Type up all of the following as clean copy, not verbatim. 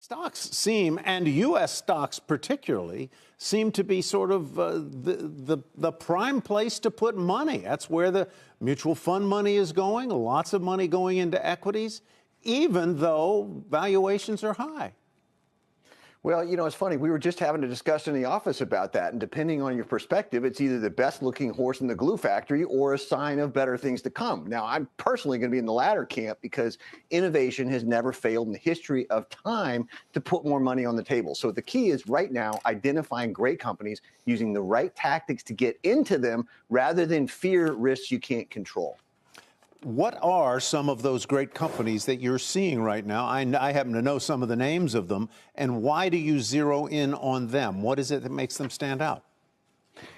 Stocks seem, and U.S. stocks particularly, seem to be sort of the prime place to put money. That's where the mutual fund money is going, lots of money going into equities, even though valuations are high. Well, it's funny. We were just having a discussion in the office about that. And depending on your perspective, it's either the best looking horse in the glue factory or a sign of better things to come. Now, I'm personally going to be in the latter camp because innovation has never failed in the history of time to put more money on the table. So the key is right now identifying great companies, using the right tactics to get into them rather than fear risks you can't control. What are some of those great companies that you're seeing right now? I happen to know some of the names of them. And why do you zero in on them? What is it that makes them stand out?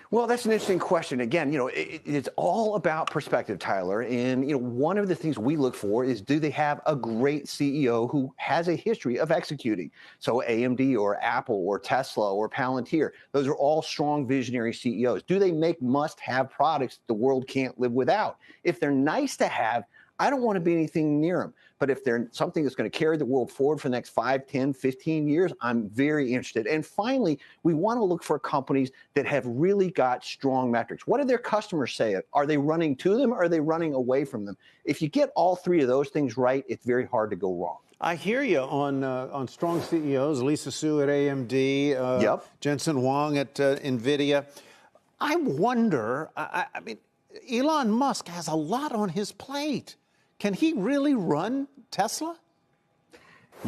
Well, that's an interesting question. Again, it's all about perspective, Tyler. And, one of the things we look for is, do they have a great CEO who has a history of executing? So AMD or Apple or Tesla or Palantir, those are all strong visionary CEOs. Do they make must-have products the world can't live without? If they're nice to have, I don't want to be anything near them. But if they're something that's going to carry the world forward for the next 5, 10, 15 years, I'm very interested. And finally, we want to look for companies that have really got strong metrics. What do their customers say? Are they running to them or are they running away from them? If you get all three of those things right, it's very hard to go wrong. I hear you on strong CEOs, Lisa Su at AMD, Yep. Jensen Huang at NVIDIA. I wonder, I mean, Elon Musk has a lot on his plate. Can he really run Tesla?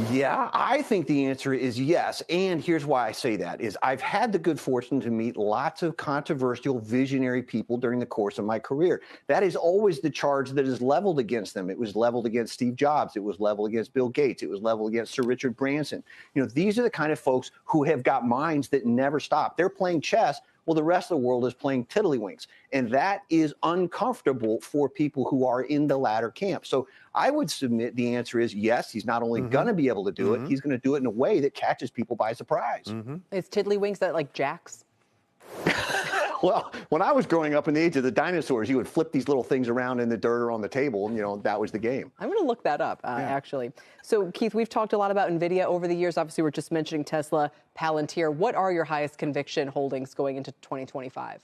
Yeah, I think the answer is yes. And here's why I say that is I've had the good fortune to meet lots of controversial, visionary people during the course of my career. That is always the charge that is leveled against them. It was leveled against Steve Jobs. It was leveled against Bill Gates. It was leveled against Sir Richard Branson. These are the kind of folks who have got minds that never stop. They're playing chess. Well, the rest of the world is playing tiddlywinks. And that is uncomfortable for people who are in the latter camp. So I would submit the answer is yes, he's not only going to be able to do it, he's going to do it in a way that catches people by surprise. Is tiddlywinks that like jacks? Well, when I was growing up in the age of the dinosaurs, you would flip these little things around in the dirt or on the table, and, that was the game. I'm going to look that up, actually. So, Keith, we've talked a lot about NVIDIA over the years. Obviously, we're just mentioning Tesla, Palantir. What are your highest conviction holdings going into 2025?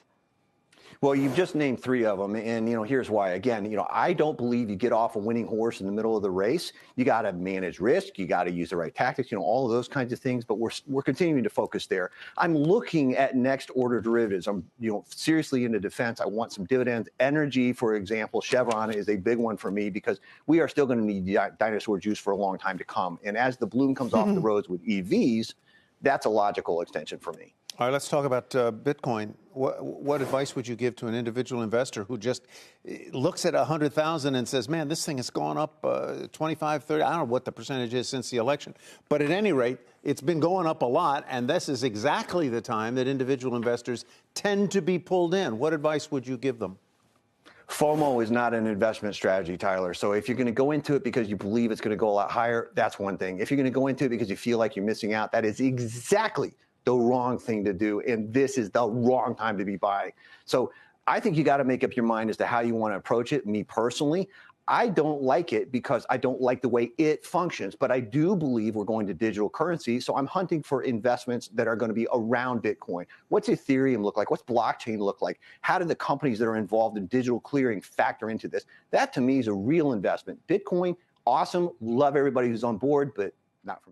Well, you've just named three of them, and here's why. Again, I don't believe you get off a winning horse in the middle of the race. You got to manage risk, you got to use the right tactics, all of those kinds of things. But we're continuing to focus there. I'm looking at next order derivatives. I'm seriously into defense. I want some dividends. Energy, for example, Chevron is a big one for me because we are still going to need dinosaur juice for a long time to come. And as the bloom comes off the roads with EVs, that's a logical extension for me. All right, let's talk about Bitcoin. What advice would you give to an individual investor who just looks at 100,000 and says, man, this thing has gone up 25, 30, I don't know what the percentage is since the election. But at any rate, it's been going up a lot, and this is exactly the time that individual investors tend to be pulled in. What advice would you give them? FOMO is not an investment strategy, Tyler. So if you're going to go into it because you believe it's going to go a lot higher, that's one thing. If you're going to go into it because you feel like you're missing out, that is exactly the wrong thing to do. And this is the wrong time to be buying. So I think you got to make up your mind as to how you want to approach it. Me personally, I don't like it because I don't like the way it functions, but I do believe we're going to digital currency. So I'm hunting for investments that are going to be around Bitcoin. What's Ethereum look like? What's blockchain look like? How do the companies that are involved in digital clearing factor into this? That to me is a real investment. Bitcoin, awesome. Love everybody who's on board, but not for me.